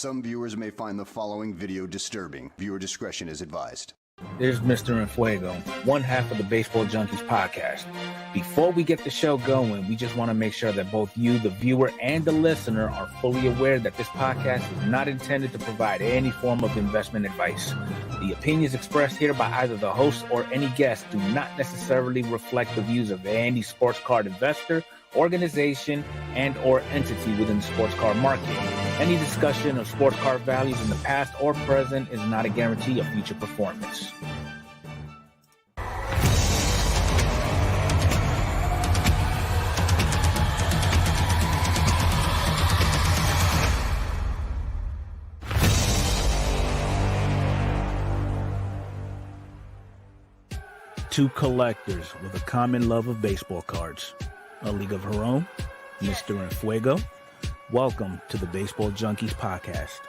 Some viewers may find the following video disturbing. Viewer discretion is advised. There's Mr. Enfuego, one half of the Baseball Junkies podcast. Before we get the show going, we just want to make sure that both you, the viewer, and the listener are fully aware that this podcast is not intended to provide any form of investment advice. The opinions expressed here by either the host or any guest do not necessarily reflect the views of any sports card investor, organization, and or entity within the sports card market. Any discussion of sports card values in the past or present is not a guarantee of future performance. Two collectors with a common love of baseball cards. A league of her own, Mr. Enfuego. Welcome to the Baseball Junkies podcast.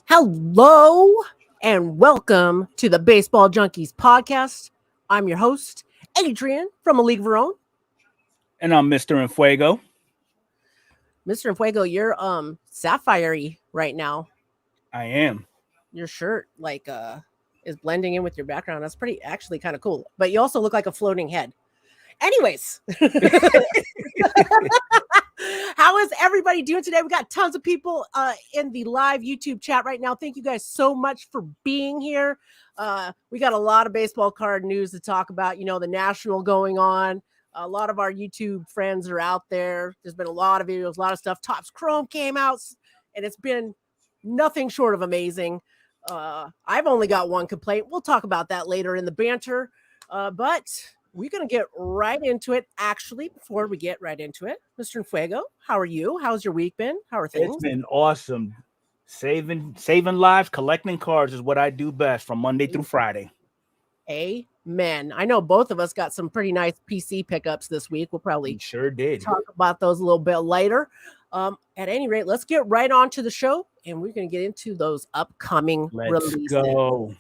Hello and welcome to the Baseball Junkies podcast. I'm your host, Adrian from A League of Her Own. And I'm Mr. Enfuego. Mr. Enfuego, you're sapphire-y right now. I am. Your shirt is blending in with your background. That's pretty actually kind of cool. But you also look like a floating head. Anyways. How is everybody doing today? We got tons of people in the live YouTube chat right now. Thank you guys so much for being here. We got a lot of baseball card news to talk about. You know, the national going on. A lot of our YouTube friends are out there. There's been a lot of videos, a lot of stuff. Topps Chrome came out, and it's been nothing short of amazing. I've only got one complaint. We'll talk about that later in the banter. But we're going to get right into it. Actually, before we get right into it, Mr. Enfuego, how are you? How's your week been? How are things? It's been awesome. Saving lives, collecting cards is what I do best from Monday through Friday. Amen. I know both of us got some pretty nice PC pickups this week. We'll probably sure did talk about those a little bit later. At any rate, let's get right on to the show, and we're going to get into those upcoming releases. Let's go.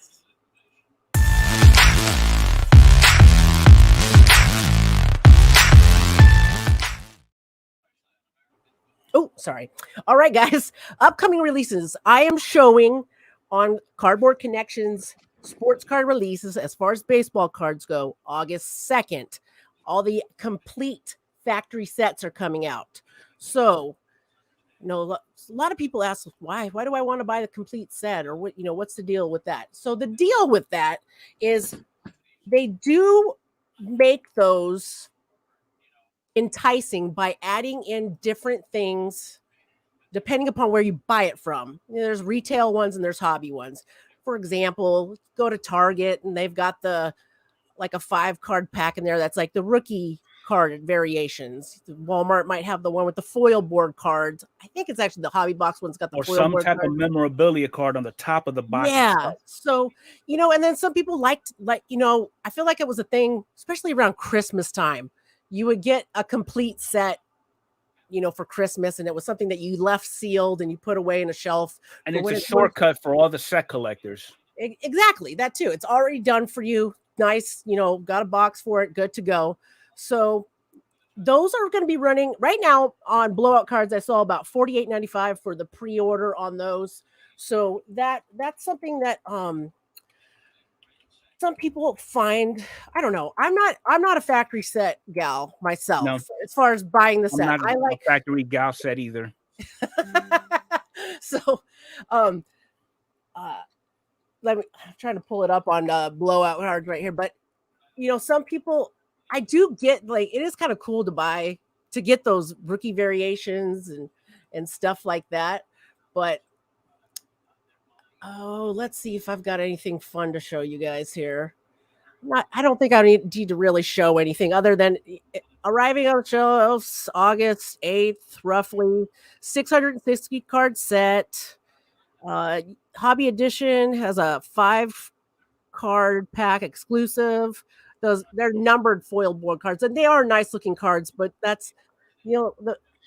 Oh, sorry. All right, guys. Upcoming releases. I am showing on Cardboard Connections sports card releases as far as baseball cards go. August 2nd. All the complete factory sets are coming out. So, you know, a lot of people ask, why do I want to buy the complete set, or what, you know, what's the deal with that? So the deal with that is they do make those enticing by adding in different things depending upon where you buy it from. You know, there's retail ones and there's hobby ones. For example, go to Target and they've got a 5-card pack in there that's like the rookie card variations. Walmart might have the one with the foil board cards. I think it's actually the hobby box one's got the or foil some board type card. of memorabilia card on the top of the box. Yeah. So, you know, and then some people liked, you know, I feel like it was a thing, especially around Christmas time. You would get a complete set, you know, for Christmas, and it was something that you left sealed and you put away in a shelf. And it's a shortcut for all the set collectors. Exactly. That too. It's already done for you. Nice. You know, got a box for it. Good to go. So those are going to be running right now on Blowout Cards. I saw about $48.95 for the pre-order on those. So that's something that some people find. I don't know. I'm not a factory set gal myself. No. As far as buying the set. I like a factory gal set either. So I'm trying to pull it up on Blowout Cards right here, but you know, some people, I do get, like, it is kind of cool to get those rookie variations and stuff like that. But let's see if I've got anything fun to show you guys here. I don't think I need to really show anything other than arriving on shelves August 8th, roughly 660 card set. Hobby Edition has a 5-card pack exclusive. They're numbered foil board cards, and they are nice looking cards, but that's, you know,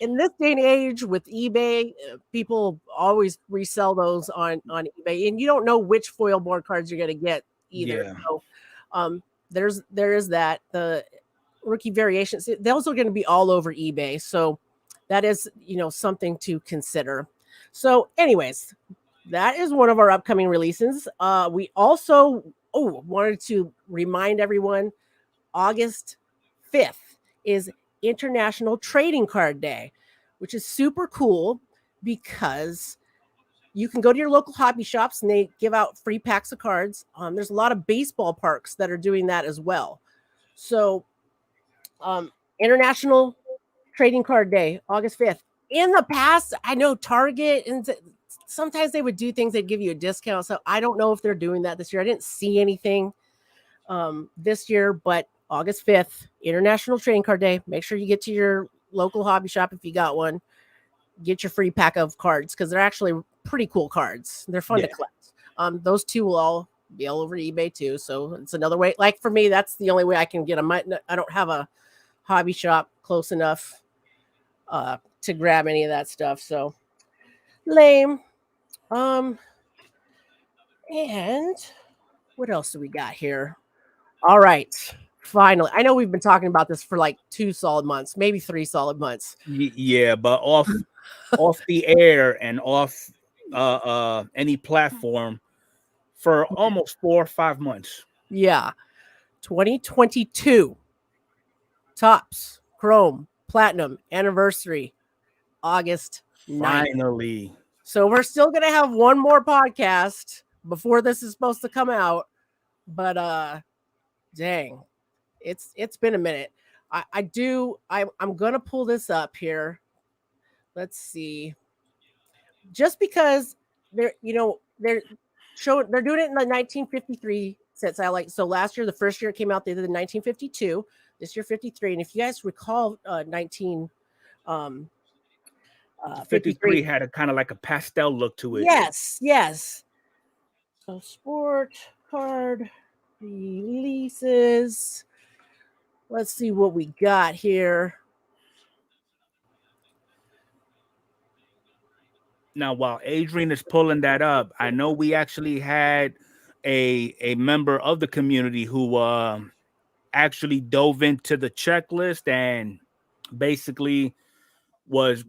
in this day and age with eBay, people always resell those on eBay, and you don't know which foil board cards you're going to get either. Yeah. So there is that. The rookie variations, those are going to be all over eBay. So that is, you know, something to consider. So anyways, that is one of our upcoming releases. We also wanted to remind everyone, August 5th is International Trading Card Day, which is super cool because you can go to your local hobby shops and they give out free packs of cards. There's a lot of baseball parks that are doing that as well. So International Trading Card Day, August 5th. In the past, I know Target, and sometimes they would do things, they'd give you a discount. So I don't know if they're doing that this year. I didn't see anything this year, but August 5th, International Trading Card Day. Make sure you get to your local hobby shop if you got one. Get your free pack of cards because they're actually pretty cool cards. They're fun to collect. Those two will all be all over eBay too. So it's another way. Like for me, that's the only way I can get them. I don't have a hobby shop close enough to grab any of that stuff. So lame. And what else do we got here? All right. Finally, I know we've been talking about this for like 2 solid months, maybe 3 solid months. Yeah, but off the air and off any platform for almost 4 or 5 months. Yeah. 2022 Tops Chrome Platinum Anniversary, August 9th. Finally. So we're still going to have one more podcast before this is supposed to come out, but dang, it's been a minute. I'm going to pull this up here. Let's see. Just because they're doing it in the 1953 sets. So last year, the first year it came out, they did the 1952. This year 53, and if you guys recall, 53 had a kind of like a pastel look to it. Yes. So sport card releases. Let's see what we got here. Now, while Adrian is pulling that up, I know we actually had a member of the community who actually dove into the checklist and basically was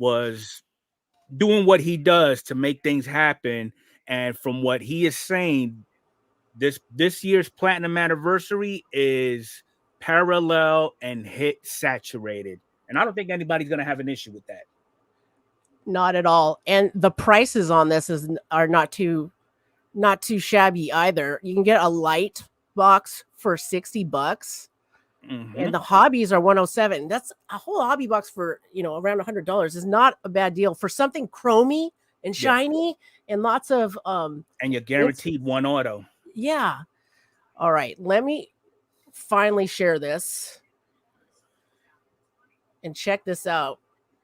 doing what he does to make things happen. And from what he is saying, this year's platinum anniversary is parallel and hit saturated. And I don't think anybody's going to have an issue with that. Not at all. And the prices on this are not too shabby either. You can get a light box for $60. Mm-hmm. And the hobbies are $107. That's a whole hobby box for, around $100 is not a bad deal for something chromy and shiny and lots of and you're guaranteed one auto. Yeah. All right, let me finally share this and check this out.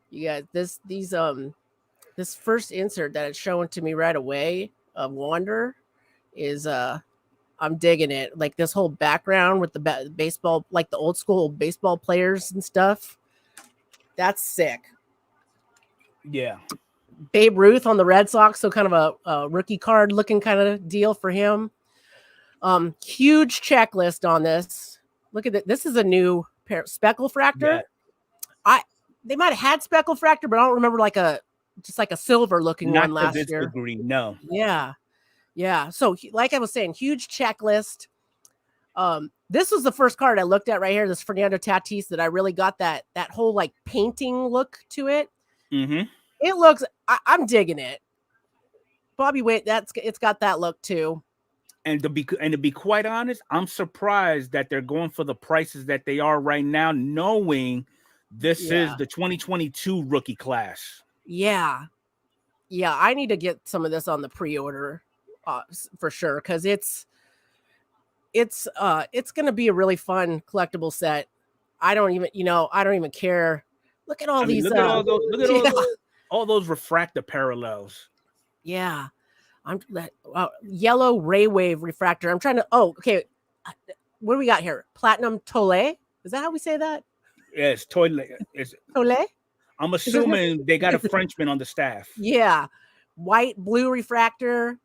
You guys, this first insert that it's showing to me right away of Wander is I'm digging it. Like this whole background with the baseball, like the old school baseball players and stuff. That's sick. Yeah. Babe Ruth on the Red Sox, so kind of a rookie card looking kind of deal for him. Huge checklist on this. Look at it. This is a new speckle fractor. Yeah. They might have had speckle fractor, but I don't remember just like a silver looking one last year. Not to this degree, no. Yeah. So like I was saying, huge checklist. This was the first card I looked at right here. This Fernando Tatis that I really got that whole like painting look to it. Mm-hmm. It looks. I'm digging it. Bobby Witt, it's got that look too. And to be quite honest, I'm surprised that they're going for the prices that they are right now, knowing this is the 2022 rookie class. Yeah. I need to get some of this on the pre-order for sure because it's going to be a really fun collectible set. I don't even care. Look at all these. Look at all those refractor parallels. Yeah. Yellow ray wave refractor. I'm trying to. Oh, okay. What do we got here? Platinum Tole. Is that how we say that? Yes, Tole. Tole. I'm assuming they got a Frenchman on the staff. Yeah. White, blue refractor,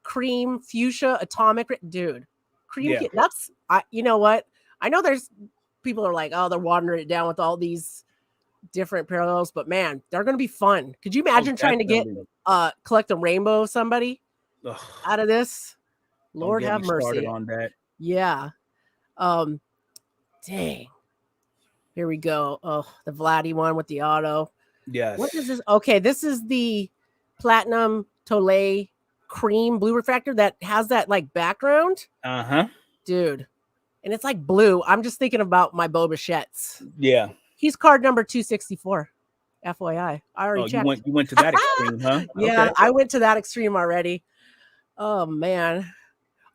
cream, fuchsia, atomic. Dude, cream. Yeah. That's. You know what? I know there's people are like, oh, they're watering it down with all these different parallels, but man, they're going to be fun. Could you imagine trying to get collect a rainbow of somebody out of this? Lord have mercy. Started on that. Yeah. Dang. Here we go. Oh, the Vladdy one with the auto. Yes. What is this? Okay, this is the Platinum Tole cream blue refractor that has that like background. Uh-huh. Dude. And it's like blue. I'm just thinking about my Bo Bichette's. Yeah. He's card number 264. FYI. I already checked. You went to that extreme, huh? Yeah, okay. I went to that extreme already. Oh, man.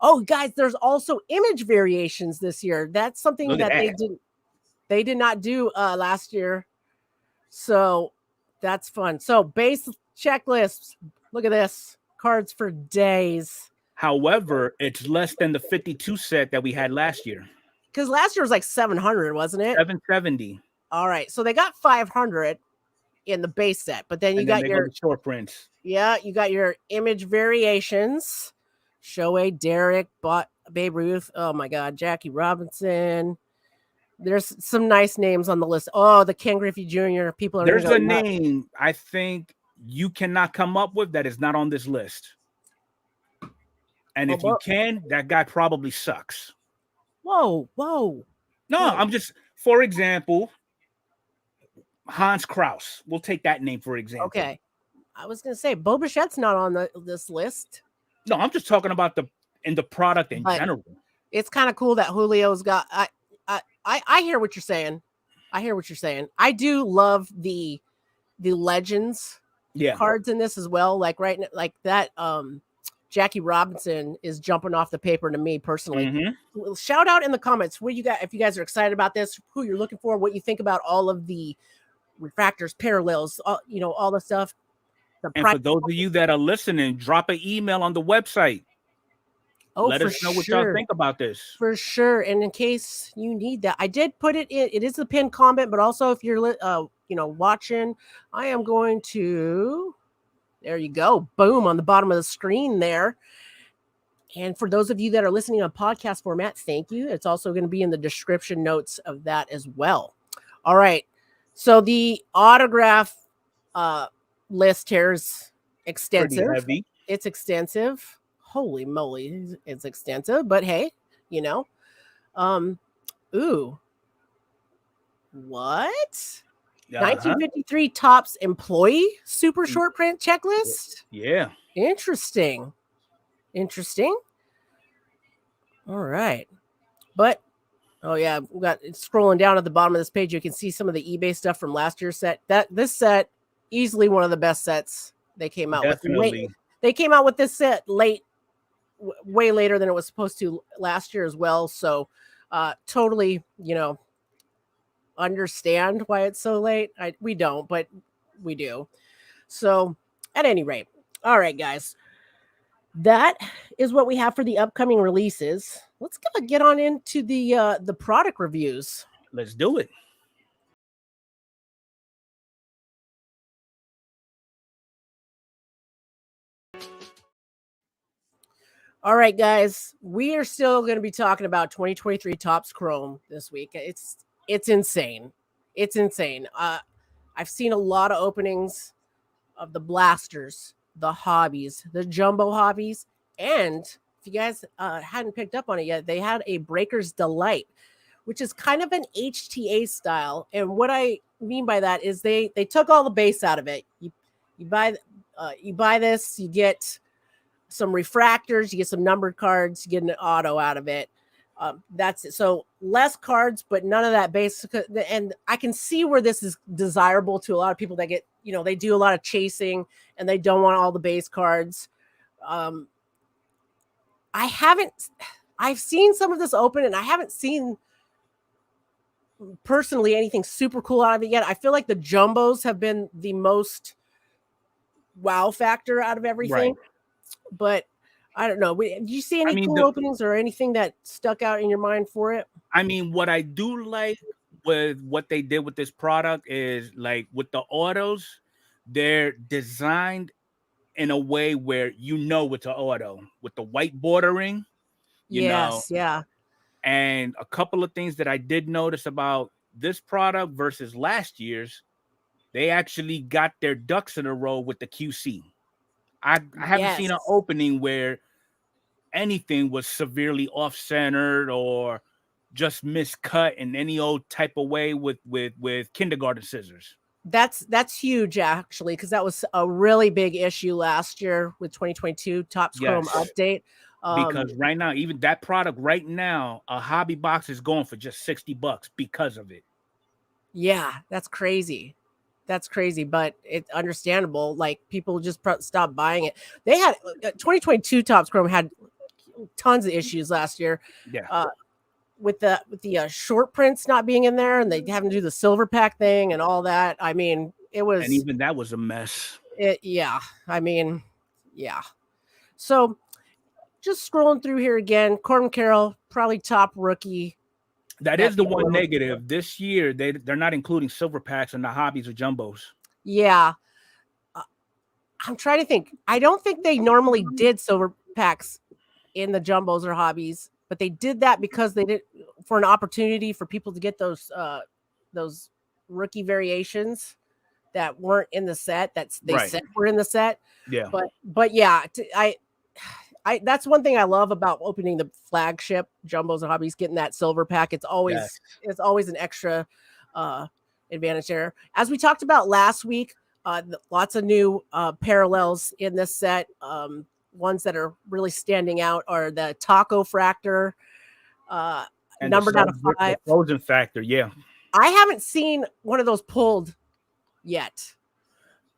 Oh, guys, there's also image variations this year. That's something they did not do last year. So that's fun. So base checklists. Look at this. Cards for days. However, it's less than the 52 set that we had last year. Because last year was like 700, wasn't it? 770. All right. So they got 500 in the base set, but then you got your short prints. Yeah, you got your image variations. Shohei, Derek, Babe Ruth. Oh my God, Jackie Robinson. There's some nice names on the list. Oh, the Ken Griffey Jr. People are. There's gonna a go nuts. name I think you cannot come up with that is not on this list. And if you can, that guy probably sucks. Whoa. No, I'm just, for example, Hans Kraus. We'll take that name for example. Okay. I was going to say, Bo Bichette's not on this list. No, I'm just talking about the product in general. It's kind of cool that Julio's got, I hear what you're saying. I do love the Legends cards in this as well. Like that, Jackie Robinson is jumping off the paper to me personally. Mm-hmm. Shout out in the comments what you got, if you guys are excited about this, who you're looking for, what you think about all of the refractors, parallels, all the stuff. And for those of you that are listening, drop an email on the website. Let us know what y'all think about this. For sure. And in case you need that, I did put it in. It is the pinned comment, but also if you're watching, I am going to. There you go. Boom, on the bottom of the screen there. And for those of you that are listening on podcast format, thank you. It's also going to be in the description notes of that as well. All right. So the autograph list here is extensive. Pretty heavy. It's extensive. Holy moly, it's extensive. But hey, ooh. What? 1953 Topps employee super short print checklist. Yeah. Interesting. All right. But we got scrolling down at the bottom of this page. You can see some of the eBay stuff from last year's set. This set easily one of the best sets they came out with. They came out with this set way later than it was supposed to last year as well. So totally, understand why it's so late. We don't, but we do. So at any rate, all right, guys, that is what we have for the upcoming releases. Let's get on into the product reviews. Let's do it. All right, guys, we are still going to be talking about 2023 Topps Chrome this week. It's insane. It's insane. I've seen a lot of openings of the blasters, the hobbies, the jumbo hobbies, and if you guys hadn't picked up on it yet, they had a Breaker's Delight, which is kind of an HTA style. And what I mean by that is they took all the base out of it. You buy this, you get some refractors, you get some numbered cards, you get an auto out of it. That's it. So less cards, but none of that base. And I can see where this is desirable to a lot of people that get, they do a lot of chasing and they don't want all the base cards. I've seen some of this open and I haven't seen personally anything super cool out of it yet. I feel like the jumbos have been the most wow factor out of everything. Right. But I don't know. Did you see any cool openings or anything that stuck out in your mind for it? I mean, what I do like with what they did with this product is like with the autos, they're designed in a way where it's an auto with the white bordering. Yeah. And a couple of things that I did notice about this product versus last year's, they actually got their ducks in a row with the QC. I haven't seen an opening where anything was severely off-centered or just miscut in any old type of way with kindergarten scissors. That's huge, actually, because that was a really big issue last year with 2022 Topps Chrome update. Because right now, even that product right now, a hobby box is going for just $60 because of it. Yeah, that's crazy. But it's understandable. Like people just stopped buying it. They had 2022 Topps Chrome had tons of issues last year. Yeah. With the short prints not being in there and they having to do the silver pack thing and all that. I mean, it was, and even that was a mess. So just scrolling through here again, Corbin Carroll, probably top rookie. That is the one negative. This year, they're not including silver packs in the hobbies or jumbos. Yeah. I'm trying to think. I don't think they normally did silver packs in the jumbos or hobbies, but they did that because they did for an opportunity for people to get those rookie variations that weren't in the set. They Right. said were in the set. Yeah. But yeah, I that's one thing I love about opening the flagship jumbos and hobbies, getting that silver pack. It's always an extra advantage there. As we talked about last week, lots of new parallels in this set. Ones that are really standing out are the Taco Fractor, And numbered out of 5. The frozen factor, yeah. I haven't seen one of those pulled yet.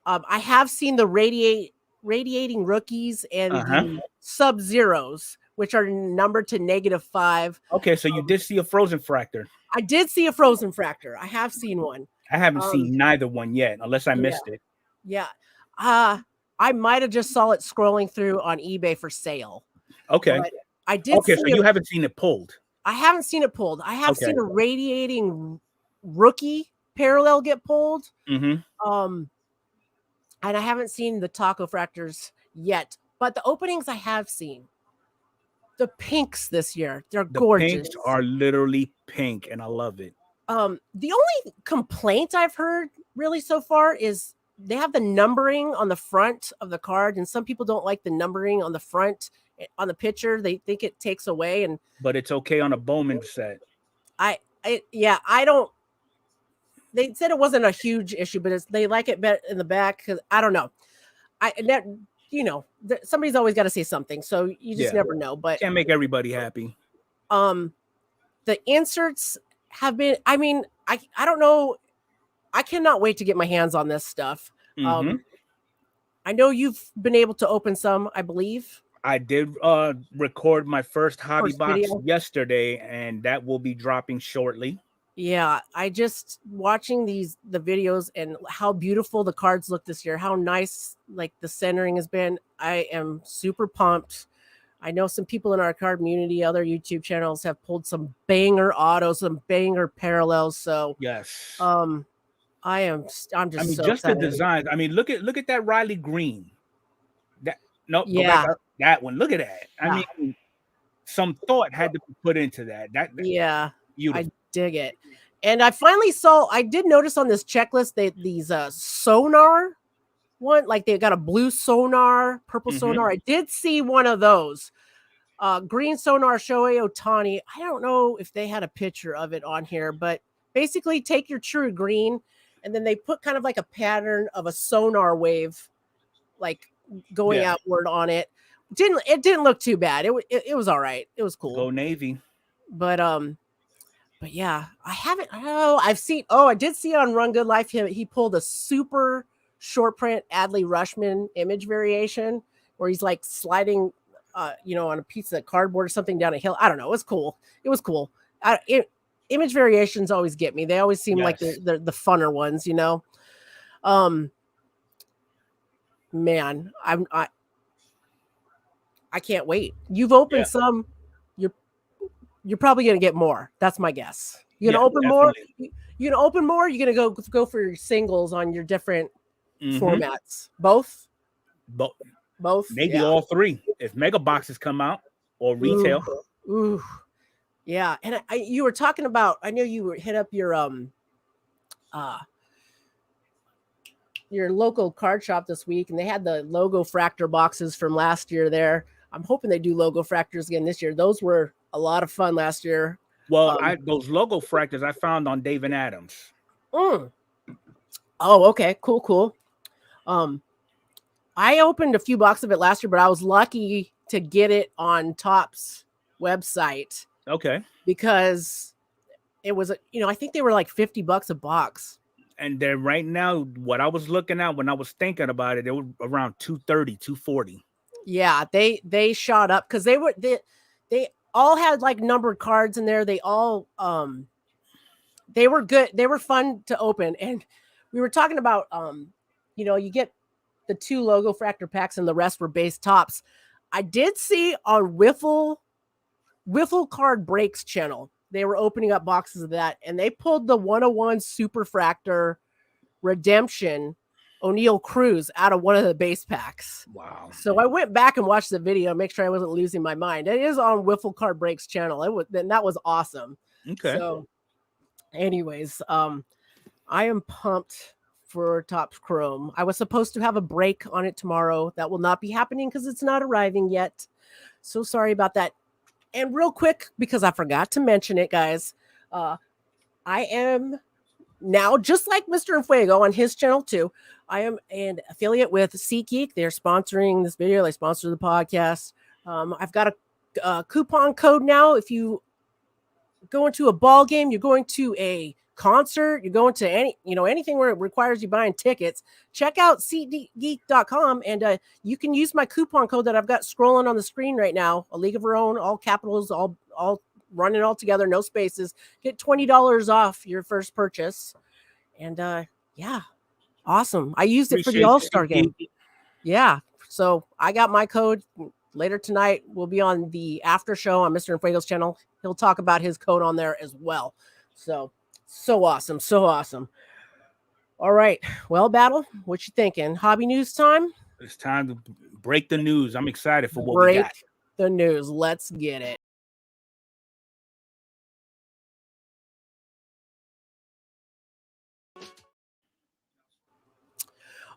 I have seen the radiating rookies and the Sub-Zeros, which are numbered to -5. Okay, so you did see a frozen fractor. I did see a frozen fractor. I have seen one. I haven't seen neither one yet, unless I missed it. Yeah. I might have just saw it scrolling through on eBay for sale. Okay. But I did. Okay, so you haven't seen it pulled. I haven't seen it pulled. I have seen a radiating rookie parallel get pulled. Mm-hmm. And I haven't seen the Taco Fractors yet. But the openings I have seen, the pinks this year, they're gorgeous. Pinks are literally pink, and I love it. The only complaint I've heard really so far is they have the numbering on the front of the card, and some people don't like the numbering on the front on the picture. They think it takes away, but it's okay on a Bowman set. I don't. They said it wasn't a huge issue, but they like it better in the back because I don't know. Somebody's always got to say something, so you just never know. But can't make everybody happy. The inserts have been. I mean, I don't know. I cannot wait to get my hands on this stuff. I know you've been able to open some, I believe. I did record my first hobby box yesterday, and that will be dropping shortly. Yeah, I just watching the videos and how beautiful the cards look this year, how nice like the centering has been. I am super pumped. I know some people in our card community, other YouTube channels have pulled some banger autos, some banger parallels. So yes, I'm just so just excited. the designs. I mean, look at that Riley green. That one. Look at that. I mean, some thought had to be put into that. Yeah, beautiful. I dig it. And I did notice on this checklist these sonar one, like they got a blue sonar, purple sonar. I did see one of those. Green sonar Shohei Ohtani. I don't know if they had a picture of it on here, but basically take your true green and then they put kind of like a pattern of a sonar wave like going outward on it. It didn't look too bad. It was all right. It was cool. Go Navy. But yeah, I did see on Run Good Life he pulled a super short print Adley Rushman image variation where he's like sliding on a piece of cardboard or something down a hill. I don't know. It was cool. Image variations always get me. They always seem like the funner ones, Man, I can't wait. You've opened some. You're probably going to get more. That's my guess. You're going to open more. You're going to open more. You're going to go for your singles on your different formats. Both. Maybe all three. If mega boxes come out or retail. Ooh. Yeah. And you were talking about. I know you hit up your local card shop this week, and they had the logo fractor boxes from last year there. I'm hoping they do logo fractors again this year. Those were a lot of fun last year. Well, those logo fractors I found on Dave and Adams. Oh, okay. Cool. I opened a few boxes of it last year, but I was lucky to get it on Topps website. Okay. Because it was, I think they were like $50 a box. And then right now, what I was looking at when I was thinking about it, they were around $230, $240. Yeah, they shot up because they all had like numbered cards in there. They all they were good. They were fun to open. And we were talking about you get the 2 logo fractor packs and the rest were base tops. I did see on Wiffle Card Breaks channel, they were opening up boxes of that and they pulled the 101 Super Fractor Redemption O'Neill Cruz out of one of the base packs. Wow. So I went back and watched the video, make sure I wasn't losing my mind. It is on Wiffle Card Breaks channel. That was awesome. Okay. So anyways, I am pumped for Topps Chrome. I was supposed to have a break on it tomorrow. That will not be happening because it's not arriving yet. So sorry about that. And real quick, because I forgot to mention it, guys, I am now, just like Mr. Fuego on his channel too, I am an affiliate with SeatGeek. They're sponsoring this video. They sponsor the podcast. I've got a coupon code now. If you go into a ball game, you're going to a concert, you're going to anything where it requires you buying tickets, check out SeatGeek.com, and you can use my coupon code that I've got scrolling on the screen right now. A League of Our Own, all capitals, all running all together, no spaces. Get $20 off your first purchase. And yeah, awesome. I used it for the All-Star game. Yeah, so I got my code. Later tonight, we'll be on the after show on Mr. Fuego's channel. He'll talk about his code on there as well. So awesome. So awesome. All right. Well, Battle, what you thinking? Hobby news time? It's time to break the news. I'm excited for what we got. Break the news. Let's get it.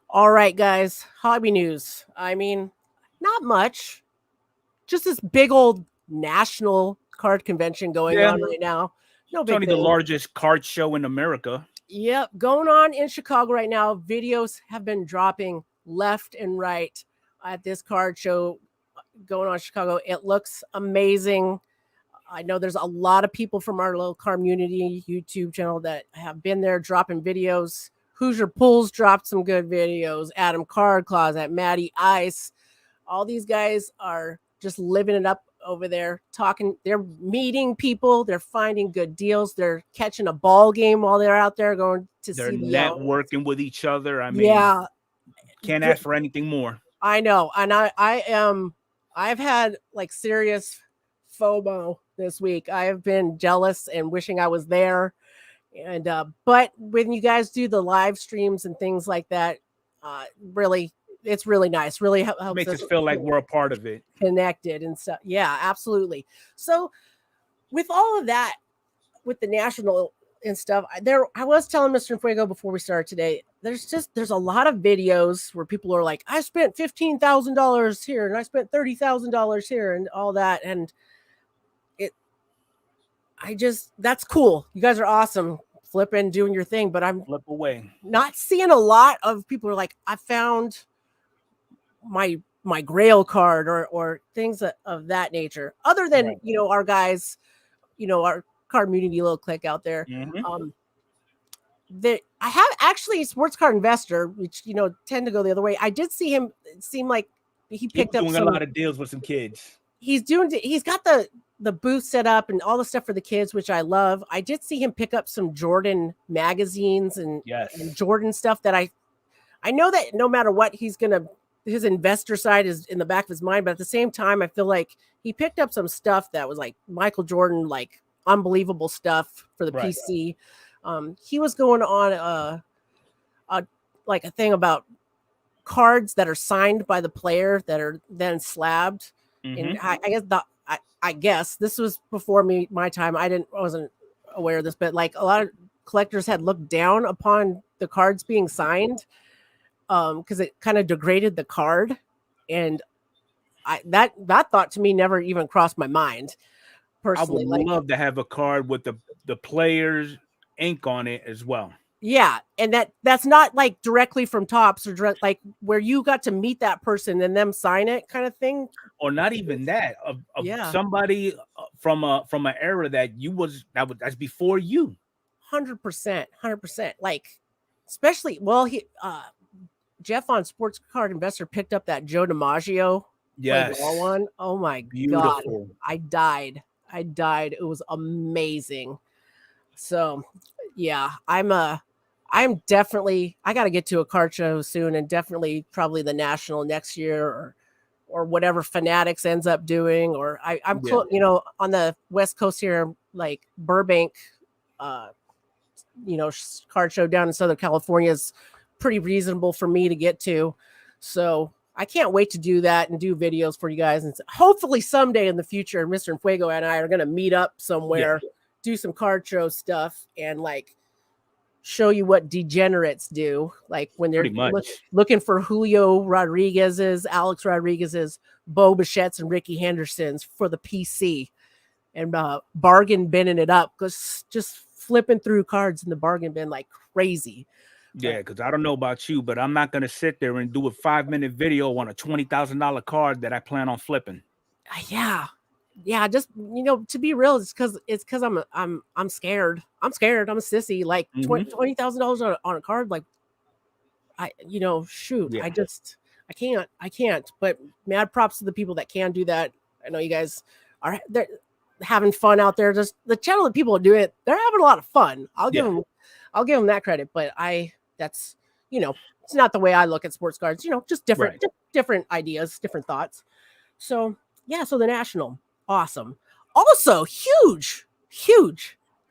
All right, guys. Hobby news. I mean, not much. Just this big old national card convention going on right now. No big It's only the largest card show in America. Yep, going on in Chicago right now. Videos have been dropping left and right at this card show going on in Chicago. It looks amazing. I know there's a lot of people from our little card community YouTube channel that have been there dropping videos. Hoosier Pulls dropped some good videos. Adam Card Closet, Matty Ice. All these guys are just living it up over there, talking. They're meeting people. They're finding good deals. They're catching a ball game while they're out there going to see. They're networking with each other. I mean, yeah, can't ask for anything more. I know, and I've had like serious FOMO this week. I have been jealous and wishing I was there. And but when you guys do the live streams and things like that, really, it's really nice. Really helps makes us feel like we're a part of it, connected and stuff. Yeah, absolutely. So with all of that, with the national and stuff, I was telling Mr. Fuego before we started today, there's a lot of videos where people are like, I spent $15,000 here and I spent $30,000 here and all that, and that's cool. You guys are awesome, flipping, doing your thing, but I'm flip away. Not seeing a lot of people are like, I found my Grail card or things of that nature. Other than right. Our guys, our card community little clique out there. Mm-hmm. That I have actually a sports card investor, which tend to go the other way. I did see him. It seemed like he picked up doing a lot of deals with some kids. He's got the booth set up and all the stuff for the kids, which I love. I did see him pick up some Jordan magazines and Jordan stuff that I know that no matter what, his investor side is in the back of his mind. But at the same time, I feel like he picked up some stuff that was like Michael Jordan, like unbelievable stuff for the PC. He was going on a thing about cards that are signed by the player that are then slabbed. Mm-hmm. And I guess this was before my time. I wasn't aware of this, but like a lot of collectors had looked down upon the cards being signed because it kind of degraded the card. And that thought to me never even crossed my mind personally. I would love to have a card with the player's ink on it as well. Yeah, and that's not like directly from Topps or direct, like where you got to meet that person and them sign it kind of thing, or not even that. Somebody from an era that's before you. 100%. Like, especially Jeff on Sports Card Investor picked up that Joe DiMaggio. Yes, one. Oh my God, I died. It was amazing. So, yeah, I'm definitely, I got to get to a card show soon, and definitely probably the national next year or whatever Fanatics ends up doing. Or I'm on the West Coast here, like Burbank, card show down in Southern California is pretty reasonable for me to get to. So I can't wait to do that and do videos for you guys. And hopefully someday in the future, Mr. Fuego and I are going to meet up somewhere, do some card show stuff, and like show you what degenerates do. Like when they're looking for Julio Rodriguez's, Alex Rodriguez's, Bo Bichette's, and Ricky Henderson's for the PC, and bargain binning it up, because just flipping through cards in the bargain bin like crazy. Yeah, because I don't know about you, but I'm not going to sit there and do a 5-minute video on a $20,000 card that I plan on flipping. Yeah. Just, to be real, it's because I'm scared. I'm scared. I'm a sissy. Like $20,000 on a card. Like, shoot. Yeah. I can't. But mad props to the people that can do that. I know you guys are having fun out there. Just the channel that people do it, they're having a lot of fun. I'll give them that credit. But that's it's not the way I look at sports cards. Just different ideas, different thoughts. So so the National. Awesome. Also, huge.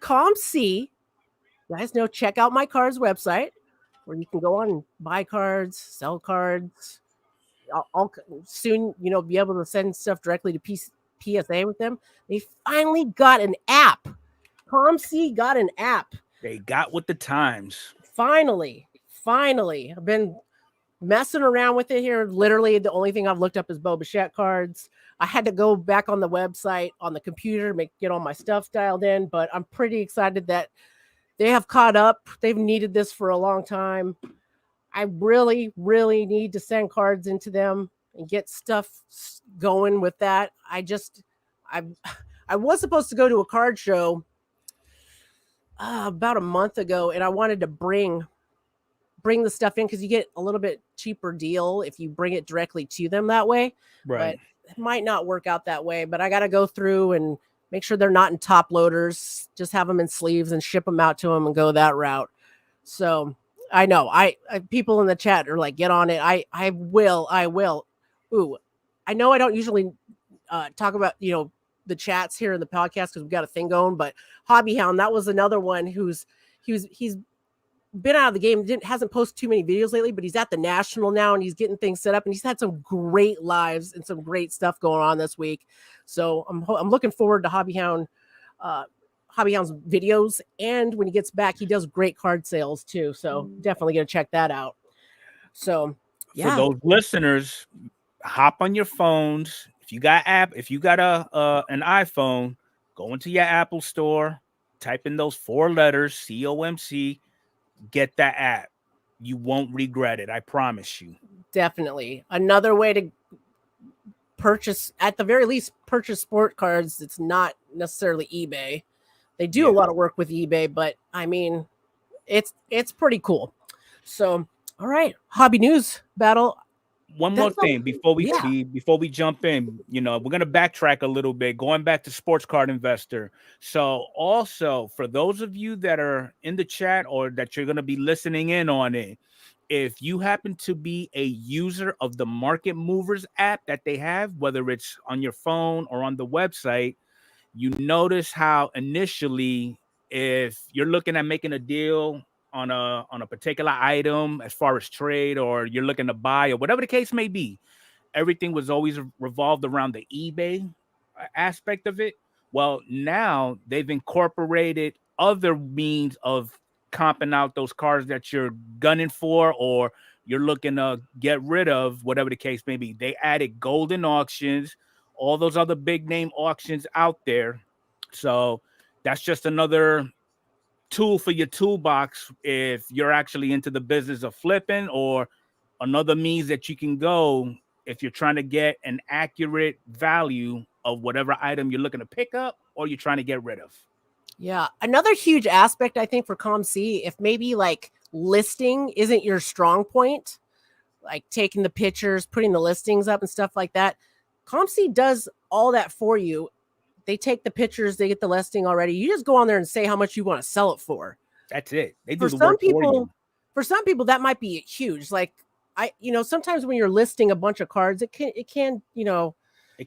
ComC. You guys know, check out my cards website where you can go on and buy cards, sell cards. I'll soon, be able to send stuff directly to PSA with them. They finally got an app. ComC got an app. They got with the times. Finally. I've been messing around with it here. Literally, the only thing I've looked up is Bo Bichette cards. I had to go back on the website on the computer, get all my stuff dialed in, but I'm pretty excited that they have caught up. They've needed this for a long time. I really, really need to send cards into them and get stuff going with that. I was supposed to go to a card show about a month ago, and I wanted to bring the stuff in because you get a little bit cheaper deal if you bring it directly to them that way. Right. But it might not work out that way, but I got to go through and make sure they're not in top loaders, just have them in sleeves and ship them out to them and go that route. So I know I people in the chat are like, get on it. I will. Ooh, I know I don't usually talk about, the chats here in the podcast because we've got a thing going, but Hobby Hound, that was another one he's been out of the game, hasn't posted too many videos lately, but he's at the National now and he's getting things set up, and he's had some great lives and some great stuff going on this week. So I'm looking forward to Hobby Hound's videos, and when he gets back, he does great card sales too. So definitely gonna check that out. So for those listeners, hop on your phones. If you got an iPhone, go into your Apple store, type in those 4 letters, COMC. Get that app. You won't regret it. I promise you. Definitely. Another way to purchase, at the very least, purchase sport cards. It's not necessarily eBay. They do a lot of work with eBay, but I mean, it's pretty cool. So, all right. Hobby news battle. One more thing before we jump in, we're going to backtrack a little bit, going back to Sports Card Investor. So also for those of you that are in the chat or that you're going to be listening in on it, if you happen to be a user of the Market Movers app that they have, whether it's on your phone or on the website, you notice how initially, if you're looking at making a deal on a particular item as far as trade, or you're looking to buy, or whatever the case may be, everything was always revolved around the eBay aspect of it. Well, now they've incorporated other means of comping out those cards that you're gunning for or you're looking to get rid of, whatever the case may be. They added golden auctions, all those other big name auctions out there. So that's just another tool for your toolbox if you're actually into the business of flipping, or another means that you can go if you're trying to get an accurate value of whatever item you're looking to pick up or you're trying to get rid of. Yeah. Another huge aspect, I think, for ComC, if maybe like listing isn't your strong point, like taking the pictures, putting the listings up and stuff like that, ComC does all that for you. They take the pictures, they get the listing already. You just go on there and say how much you want to sell it for. That's it. They do the work for you. For some people, that might be huge. Like sometimes when you're listing a bunch of cards, it can be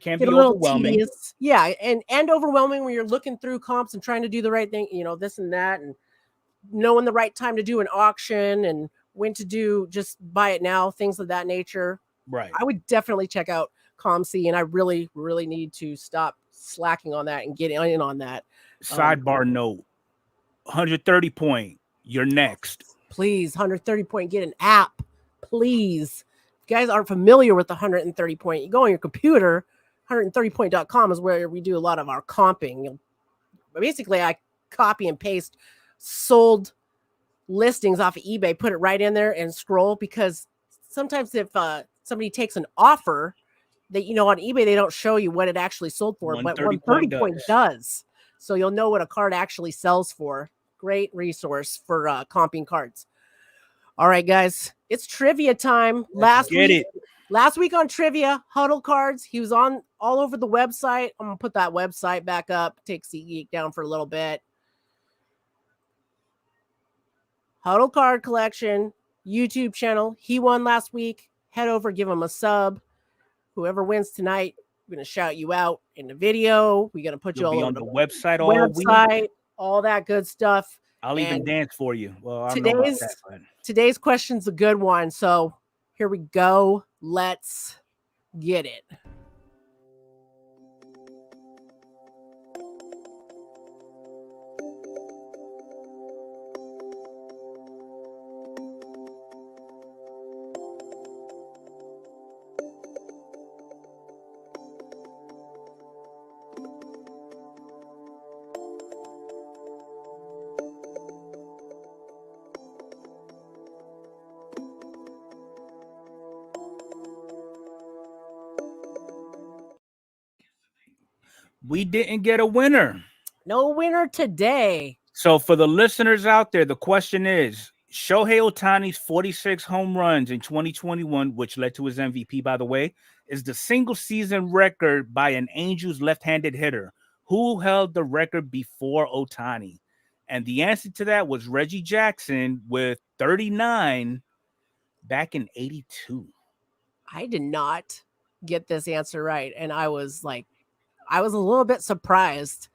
overwhelming. Tedious. Yeah, and overwhelming when you're looking through comps and trying to do the right thing, this and that, and knowing the right time to do an auction and when to do just buy it now, things of that nature. Right. I would definitely check out ComC, and I really, really need to stop slacking on that and get in on that. Sidebar note, 130 point, you're next. Please, 130 point, get an app, please. If you guys aren't familiar with the 130 point, you go on your computer, 130point.com is where we do a lot of our comping. Basically, I copy and paste sold listings off of eBay, put it right in there and scroll, because sometimes if somebody takes an offer that, on eBay, they don't show you what it actually sold for, but 130 point does. So you'll know what a card actually sells for. Great resource for comping cards. All right, guys, it's trivia time. Last week on trivia, Huddle Cards, he was on all over the website. I'm gonna put that website back up, take SeatGeek down for a little bit. Huddle Card Collection YouTube channel. He won last week. Head over, give him a sub. Whoever wins tonight, we're gonna shout you out in the video. We're gonna put you all on the website all week. All that good stuff. I'll even dance for you. Well, I don't know about that, but today's question's a good one. So here we go. Let's get it. we didn't get a winner. No winner today. So for the listeners out there, the question is, Shohei Ohtani's 46 home runs in 2021, which led to his MVP, by the way, is the single season record by an Angels left-handed hitter. Who held the record before Ohtani? And the answer to that was Reggie Jackson with 39 back in 82. I did not get this answer right. And I was a little bit surprised,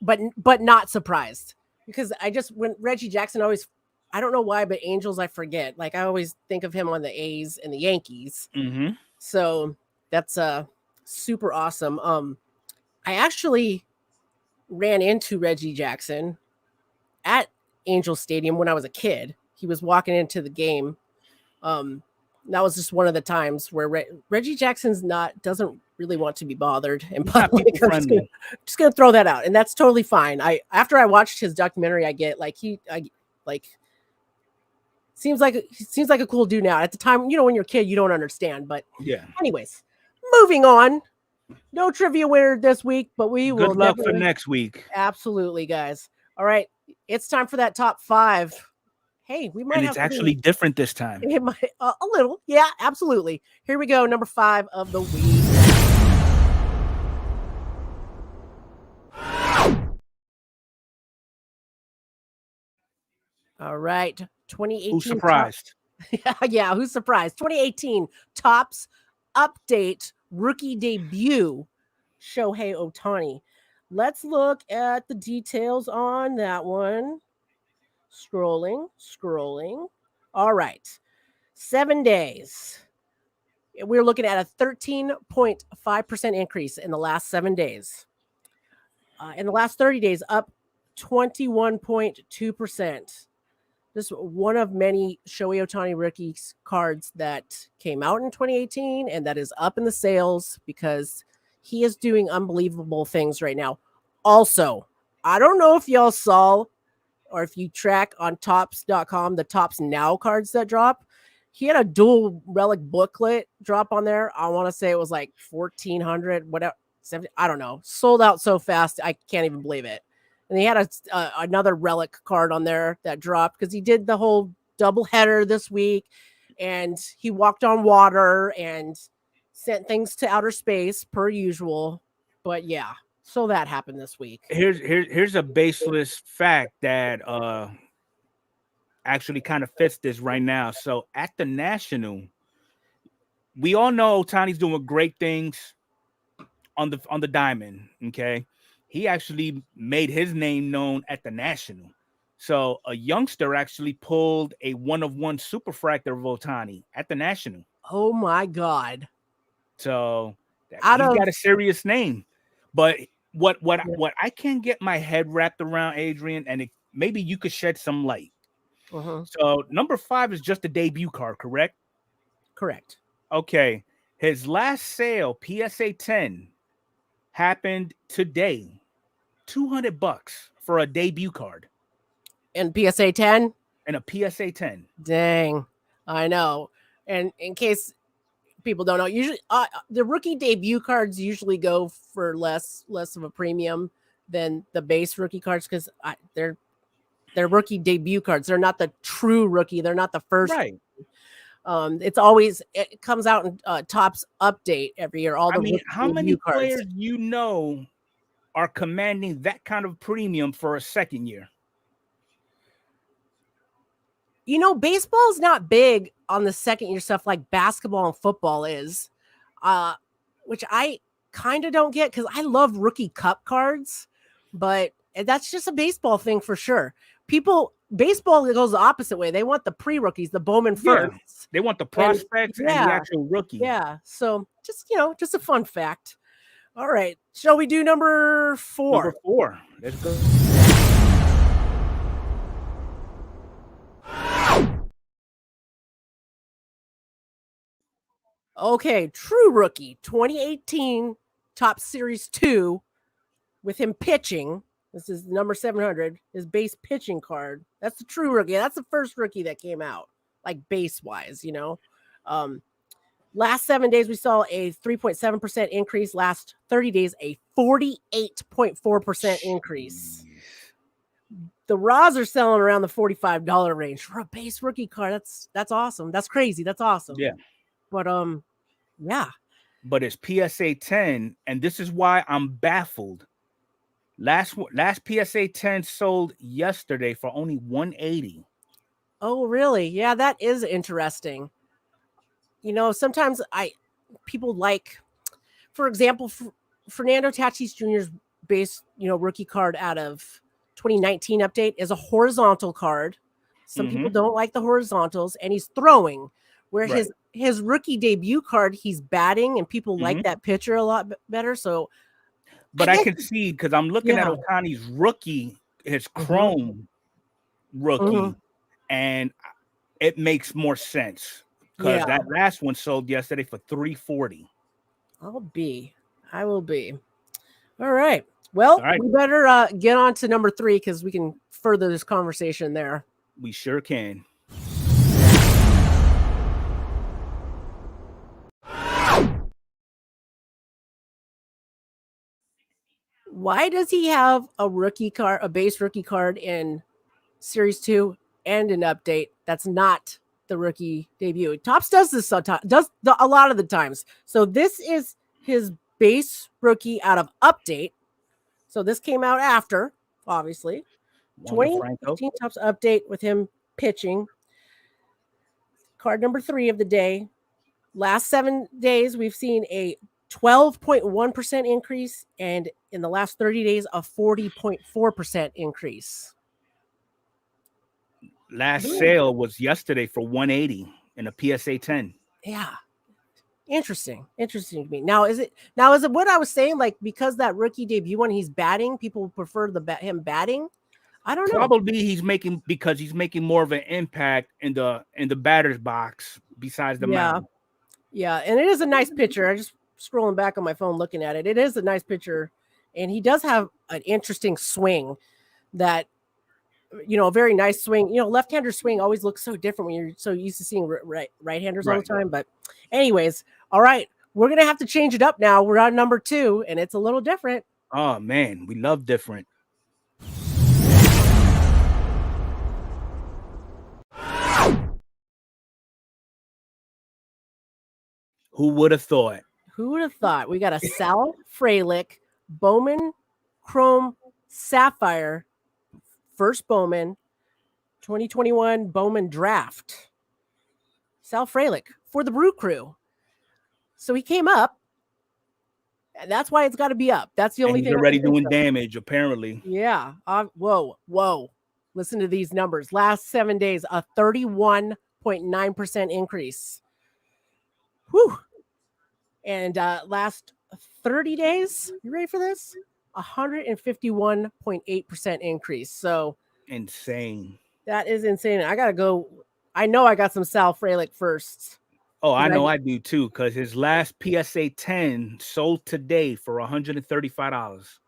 but not surprised, because when Reggie Jackson always, I don't know why, but Angels, I forget. Like, I always think of him on the A's and the Yankees. Mm-hmm. So that's super awesome. I actually ran into Reggie Jackson at Angel Stadium when I was a kid. He was walking into the game. That was just one of the times where Reggie Jackson's doesn't really want to be bothered in public. Just gonna throw that out, and that's totally fine. After I watched his documentary, I get seems like a cool dude now. At the time, when you're a kid, you don't understand. But yeah. Anyways, moving on. No trivia winner this week, but we will. Good luck for next week. Absolutely, guys. All right, it's time for that top 5. Hey, we might. And it's actually different this time. It might a little, yeah, absolutely. Here we go, number 5 of the week. All right, 2018. Who's surprised? Yeah, who's surprised? 2018 Topps Update Rookie Debut, Shohei Ohtani. Let's look at the details on that one. Scrolling. All right. 7 days. We're looking at a 13.5% increase in the last 7 days. In the last 30 days, up 21.2%. This is one of many Shohei Ohtani rookie cards that came out in 2018 and that is up in the sales because he is doing unbelievable things right now. Also, I don't know if y'all saw or if you track on Topps.com, the Topps Now cards that drop. He had a dual relic booklet drop on there. I want to say it was like 1,400, whatever, 70, I don't know. Sold out so fast, I can't even believe it. And he had another relic card on there that dropped because he did the whole double header this week, and he walked on water and sent things to outer space per usual. But yeah, so that happened this week. Here's a baseless fact that actually kind of fits this right now. So at the National, we all know Ohtani's doing great things on the diamond. Okay, he actually made his name known at the National. So a youngster actually pulled a 1-of-1 superfractor of Ohtani at the National. Oh my God! So Out he's of got a serious name. But what I can't get my head wrapped around, Adrian, and maybe you could shed some light. So number 5 is just a debut card, correct? Correct. Okay. His last sale, PSA 10, happened today. $200 for a debut card. And PSA 10? And a PSA 10. Dang. I know. And in case people don't know, usually the rookie debut cards usually go for less of a premium than the base rookie cards because they're rookie debut cards. They're not the true rookie. They're not the first. Right. It's always, it comes out in Topps update every year. How many players are commanding that kind of premium for a second year? Baseball is not big on the second year stuff like basketball and football is, which I kind of don't get because I love rookie cup cards, but that's just a baseball thing for sure. Baseball goes the opposite way. They want the pre-rookies, the Bowman first. Yeah, they want the prospects and the actual rookie. Yeah. So just a fun fact. All right. Shall we do number 4? Number 4. Let's go. Okay. True rookie 2018 Topps Series 2 with him pitching. This is number 700, his base pitching card. That's the true rookie. That's the first rookie that came out, like base-wise, Last 7 days, we saw a 3.7% increase. Last 30 days, a 48.4% increase. The Raws are selling around the $45 range for a base rookie card. That's awesome. That's crazy. That's awesome. Yeah. But, yeah. But it's PSA 10, and this is why I'm baffled. Last PSA 10 sold yesterday for only $180. Oh, really? Yeah, that is interesting. Sometimes people like, for example, Fernando Tatis Jr.'s base, rookie card out of 2019 update is a horizontal card. Some people don't like the horizontals, and he's throwing. Where his rookie debut card, he's batting, and people like that pitcher a lot better. So, but I can see because I'm looking at Ohtani's rookie, his chrome rookie, and it makes more sense because that last one sold yesterday for $340. I will be. All right. Well, we better get on to number 3 because we can further this conversation there. We sure can. Why does he have a rookie card, a base rookie card in Series 2 and an update that's not the rookie debut? Topps does this a lot of the times. So this is his base rookie out of update. So this came out after, obviously. 2018 Topps update with him pitching. Card number 3 of the day. Last 7 days, we've seen a 12.1% increase, and in the last 30 days, a 40.4% increase. Last sale was yesterday for $180 in a PSA 10. Yeah. Interesting to me. Now is it what I was saying? Like, because that rookie debut when he's batting, people prefer him batting? I don't know. Probably he's making more of an impact in the batter's box besides the mound. Yeah, and it is a nice pitcher. I just scrolling back on my phone looking at it. It is a nice pitcher, and he does have an interesting swing that, a very nice swing. Left-hander swing always looks so different when you're so used to seeing right-handers all the time. But anyways, all right, we're going to have to change it up now. We're on number 2, and it's a little different. Oh, man, we love different. Who would have thought? We got a Sal Frelick Bowman Chrome Sapphire first Bowman 2021 Bowman draft. Sal Frelick for the Brew Crew. So he came up, and that's why it's got to be up. That's the only thing. He's already doing damage, apparently. Yeah. Whoa. Listen to these numbers. Last 7 days, a 31.9% increase. Whew. And last 30 days, you ready for this? 151.8% increase. So insane. That is insane. I got to go. I know I got some Sal Frelick first. Oh, I know I do too, because his last PSA 10 sold today for $135.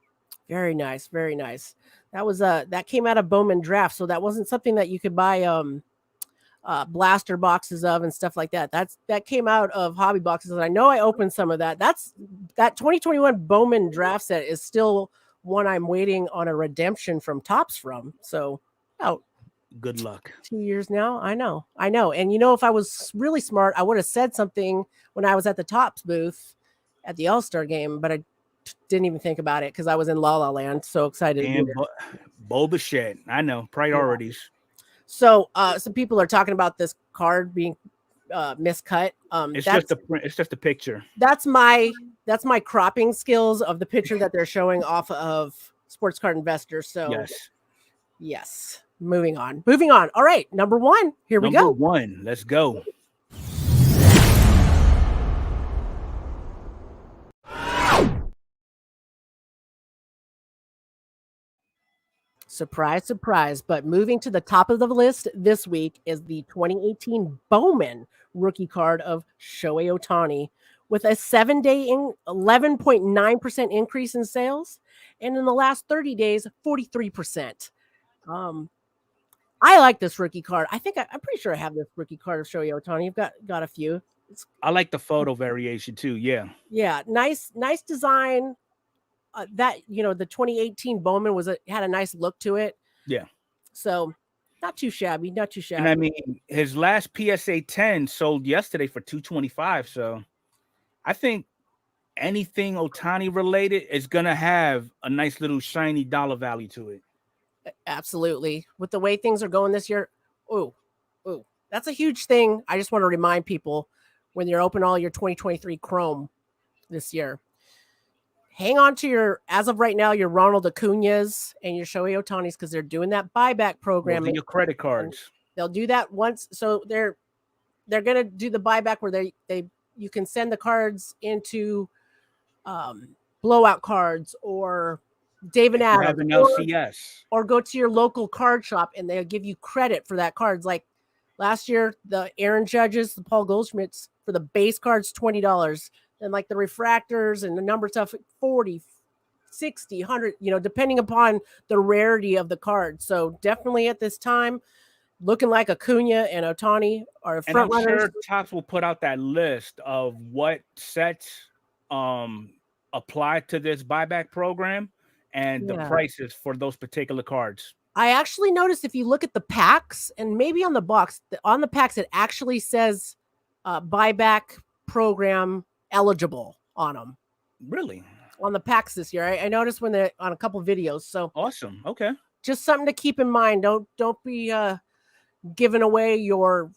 Very nice, very nice. That was that came out of Bowman Draft, so that wasn't something that you could buy blaster boxes of and stuff like that. That came out of hobby boxes, and I know I opened some of that. That 2021 Bowman Draft set is still one I'm waiting on a redemption from Topps from. So, good luck. 2 years now. I know. And if I was really smart, I would have said something when I was at the Topps booth at the All-Star game, but I didn't even think about it because I was in La La Land. So excited. And Boba shit. I know. Priorities. Yeah. So some people are talking about this card being miscut. It's just a picture. That's my cropping skills of the picture that they're showing off of Sports Card Investor. So yes. Moving on. All right, number one. Here we go. Number one. Let's go. Surprise, surprise. But moving to the top of the list this week is the 2018 Bowman rookie card of Shohei Ohtani with a 7-day 11.9% increase in sales. And in the last 30 days, 43%. I like this rookie card. I think I'm pretty sure I have this rookie card of Shohei Ohtani. I've got a few. I like the photo variation too. Yeah. Yeah. Nice design. That the 2018 Bowman had a nice look to it. Yeah. So not too shabby. And I mean, his last PSA 10 sold yesterday for $225. So I think anything Ohtani related is gonna have a nice little shiny dollar value to it. Absolutely. With the way things are going this year, that's a huge thing. I just want to remind people when you're open all your 2023 Chrome this year, hang on to as of right now, your Ronald Acuñas and your Shohei Ohtani's because they're doing that buyback program. Your credit cards. They'll do that once. So they're going to do the buyback where you can send the cards into blowout cards or David Adams or go to your local card shop and they'll give you credit for that cards. Like last year, the Aaron Judges, the Paul Goldschmidts for the base cards, $20. And like the refractors and the number stuff, 40, 60, 100, depending upon the rarity of the card. So definitely at this time, looking like Acuna and Ohtani are front runners. I'm sure Topps will put out that list of what sets apply to this buyback program and the prices for those particular cards. I actually noticed if you look at the packs and maybe on the box, on the packs, it actually says buyback program eligible on them. Really? On the packs this year. I noticed when they're on a couple of videos. So awesome. Okay. Just something to keep in mind. Don't be giving away your,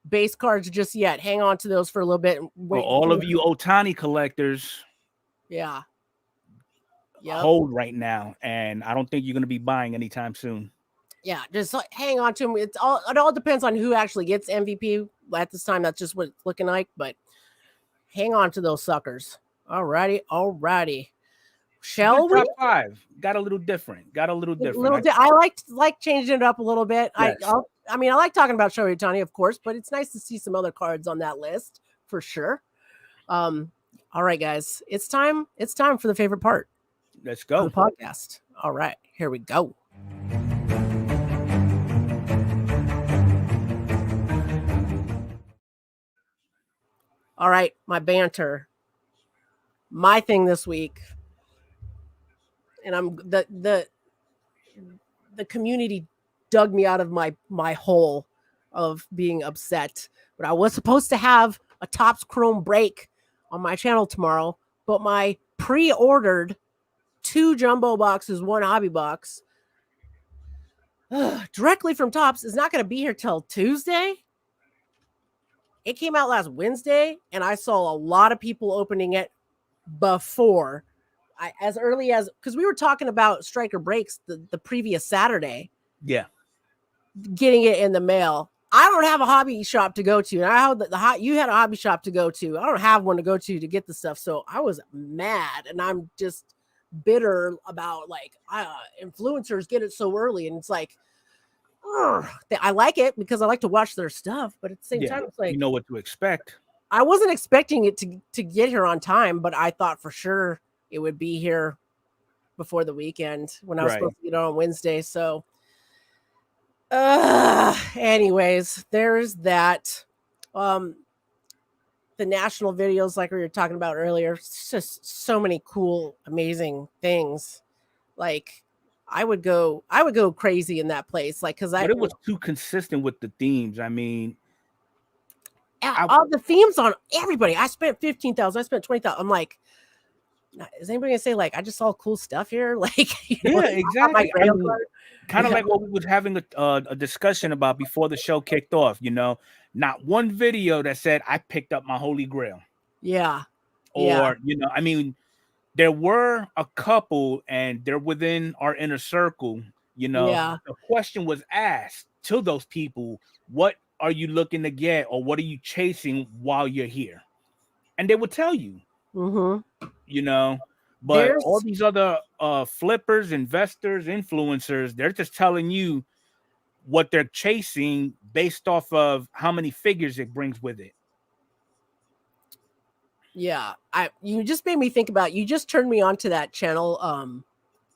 base cards just yet. Hang on to those for a little bit. And wait. All of you Ohtani collectors. Yeah. Hold right now. And I don't think you're going to be buying anytime soon. Yeah. Just hang on to them. It all depends on who actually gets MVP at this time. That's just what it's looking like, but hang on to those suckers. All righty. Shall we? Top 5 got a little different. I like changing it up a little bit. Yes. I like talking about Shohei Ohtani, of course, but it's nice to see some other cards on that list for sure. All right, guys, it's time for the favorite part. Let's go. The podcast. All right, here we go. All right, my banter. My thing this week, and I'm the community dug me out of my hole of being upset. But I was supposed to have a Topps Chrome break on my channel tomorrow, but my pre-ordered 2 jumbo boxes, 1 hobby box, directly from Topps is not going to be here till Tuesday. It came out last Wednesday, and I saw a lot of people opening it before as early as, because we were talking about Striker Breaks the previous Saturday, Yeah. getting it in the mail. I don't have a hobby shop to go to. And I have you had a hobby shop to go to. I don't have one to go to get the stuff. So I was mad, and I'm just bitter about like influencers get it so early, and it's like, I like it because I like to watch their stuff, but at the same time, it's like, you know what to expect. I wasn't expecting it to get here on time, but I thought for sure it would be here before the weekend when I was supposed to get it on Wednesday. So anyways, there's that. The national videos, like we were talking about earlier, it's just so many cool, amazing things. Like I would go crazy in that place. Like, cause it was too consistent with the themes. I mean, all the themes on everybody. I spent 15,000. I spent 20,000. I'm like, is anybody gonna say like I just saw cool stuff here? Like, exactly. Kind of like what we was having a discussion about before the show kicked off. You know, not one video that said I picked up my Holy Grail. Yeah. Or you know, I mean, there were a couple, and they're within our inner circle. You know, the question was asked to those people, "What are you looking to get, or what are you chasing while you're here?" And they would tell you. You know, but all these other flippers, investors, influencers, they're just telling you what they're chasing based off of how many figures it brings with it. Yeah, you just made me think about, you just turned me on to that channel,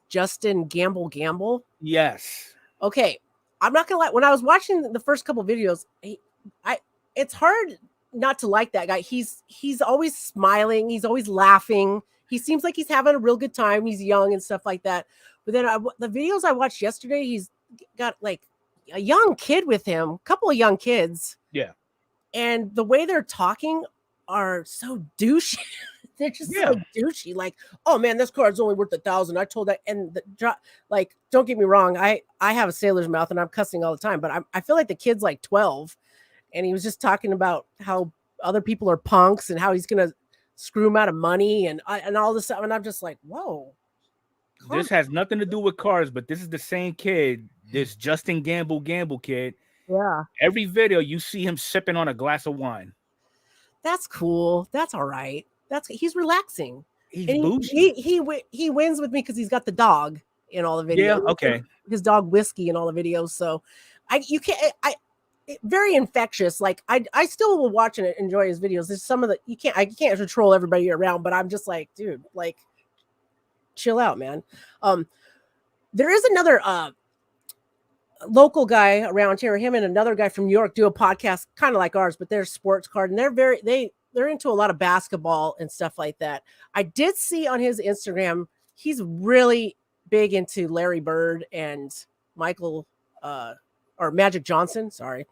Justin Gamble. Yes. Okay, I'm not gonna lie. When I was watching the first couple videos, it's hard not to like that guy. He's always smiling. He's always laughing. He seems like he's having a real good time. He's young and stuff like that. But then the videos I watched yesterday, he's got like a young kid with him, a couple of young kids. Yeah. And the way they're talking are so douchey. They're just so douchey. Like, oh man, this card's only worth 1,000. I told that. And like, don't get me wrong. I have a sailor's mouth and I'm cussing all the time, but I feel like the kid's like 12. And he was just talking about how other people are punks and how he's going to screw him out of money and all this stuff. And I'm just like, whoa. This has nothing to do with cars, but this is the same kid, this Justin Gamble kid. Yeah. Every video you see him sipping on a glass of wine. That's cool. That's all right. He's relaxing. He's bougie. He wins with me because he's got the dog in all the videos. Yeah, okay. His dog Whiskey in all the videos. So very infectious. Like I still will watch and enjoy his videos. There's some of the I can't control everybody around, but I'm just like, dude, like chill out, man. There is another local guy around here. Him and another guy from New York do a podcast kind of like ours, but they're sports card, and they're into a lot of basketball and stuff like that. I did see on his Instagram he's really big into Larry Bird and Michael or Magic Johnson, sorry.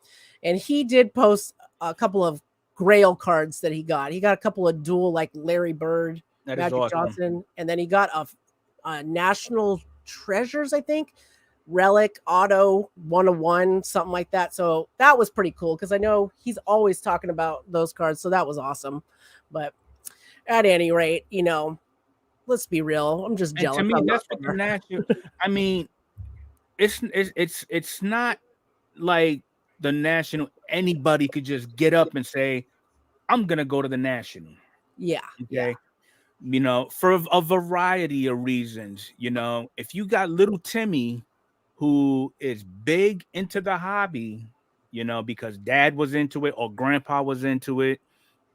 And he did post a couple of Grail cards that he got. He got a couple of dual like Larry Bird, Magic Johnson, and then he got a National Treasures, I think, relic auto 101, something like that. So that was pretty cool because I know he's always talking about those cards. So that was awesome. But at any rate, you know, let's be real. I'm just jealous. To me, that's what the national. I mean, it's not like the national. Anybody could just get up and say, "I'm gonna go to the national." Yeah. Okay. Yeah. You know, for a variety of reasons. You know, if you got little Timmy, who is big into the hobby, you know, because dad was into it or grandpa was into it,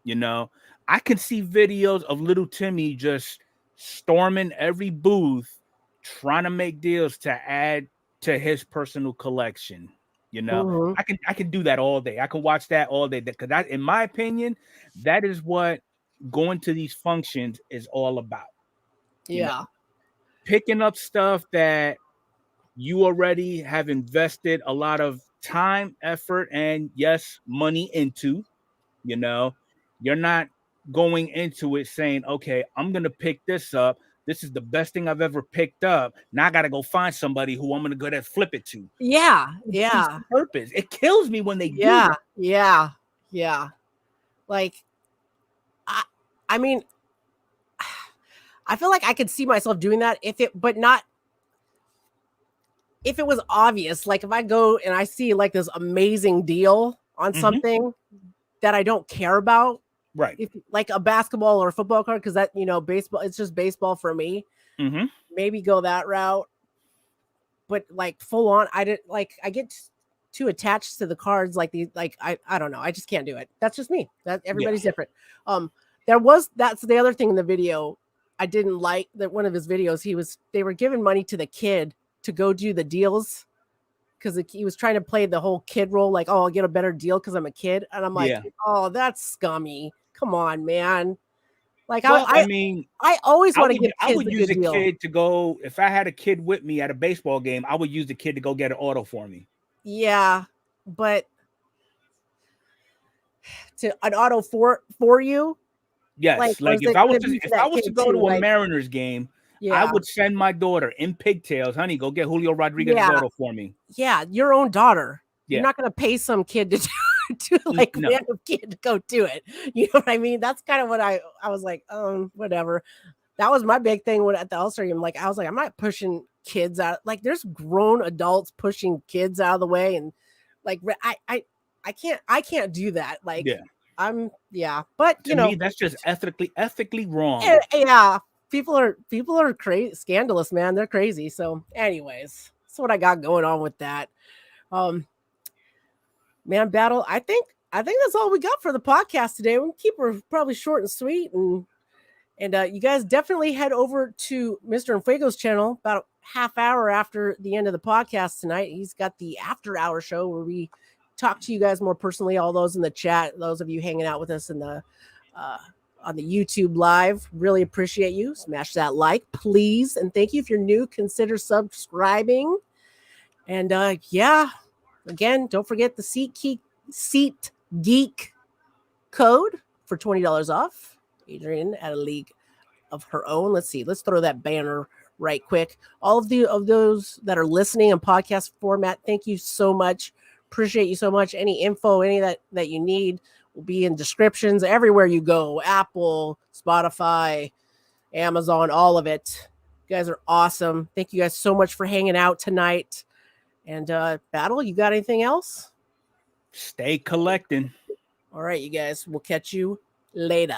you know, I can see videos of little Timmy just storming every booth, trying to make deals to add to his personal collection. You know, I can do that all day. I can watch that all day because that, in my opinion, that is what going to these functions is all about. Yeah. You know, picking up stuff that you already have invested a lot of time, effort, and yes, money into. You know, you're not going into it saying, okay, I'm going to pick this up. This is the best thing I've ever picked up. Now I got to go find somebody who I'm going to go there flip it to. Yeah. Yeah. Purpose. It kills me when they do that. Yeah. Yeah. Like, I mean, I feel like I could see myself doing that if it was obvious. Like if I go and I see like this amazing deal on something that I don't care about, right? If like a basketball or a football card, because that, baseball, it's just baseball for me. Maybe go that route. But like full on, I didn't like. I get too attached to the cards, like I don't know. I just can't do it. That's just me. That everybody's different. That's the other thing in the video. I didn't like that one of his videos. They were giving money to the kid to go do the deals because he was trying to play the whole kid role, like, oh, I'll get a better deal because I'm a kid. And I'm like, oh, that's scummy. Come on, man. Like, I always want to give kids I would use a deal. kid to go. If I had a kid with me at a baseball game, I would use the kid to go get an auto for me. Yeah, but to an auto for you. Yes, like if I was to go to a Mariners game, I would send my daughter in pigtails, honey, go get Julio Rodriguez's auto for me. Yeah, your own daughter. You're not going to pay some kid to random kid to go do it. You know what I mean? That's kind of what I was like, whatever. That was my big thing at the All-Star game. Like, I was like, I'm not pushing kids out. Like, there's grown adults pushing kids out of the way, and like, I can't do that. Like, but to me, that's just ethically wrong. Yeah, people are crazy, scandalous, man. They're crazy. So, anyways, that's what I got going on with that. Man, Battle. I think that's all we got for the podcast today. We'll keep her probably short and sweet, and you guys definitely head over to Mr. Enfuego's channel about a half hour after the end of the podcast tonight. He's got the after hour show where we talk to you guys more personally. All those in the chat, those of you hanging out with us in the on the YouTube live, really appreciate you. Smash that like, please, and thank you. If you're new, consider subscribing. And again, don't forget the Seat Geek code for $20 off. Adrian at A League of Her Own. Let's see. Let's throw that banner right quick. All of those that are listening in podcast format, thank you so much. Appreciate you so much. Any info, any that you need will be in descriptions everywhere you go. Apple, Spotify, Amazon, all of it. You guys are awesome. Thank you guys so much for hanging out tonight. And Battle, you got anything else? Stay collecting. All right, you guys. We'll catch you later.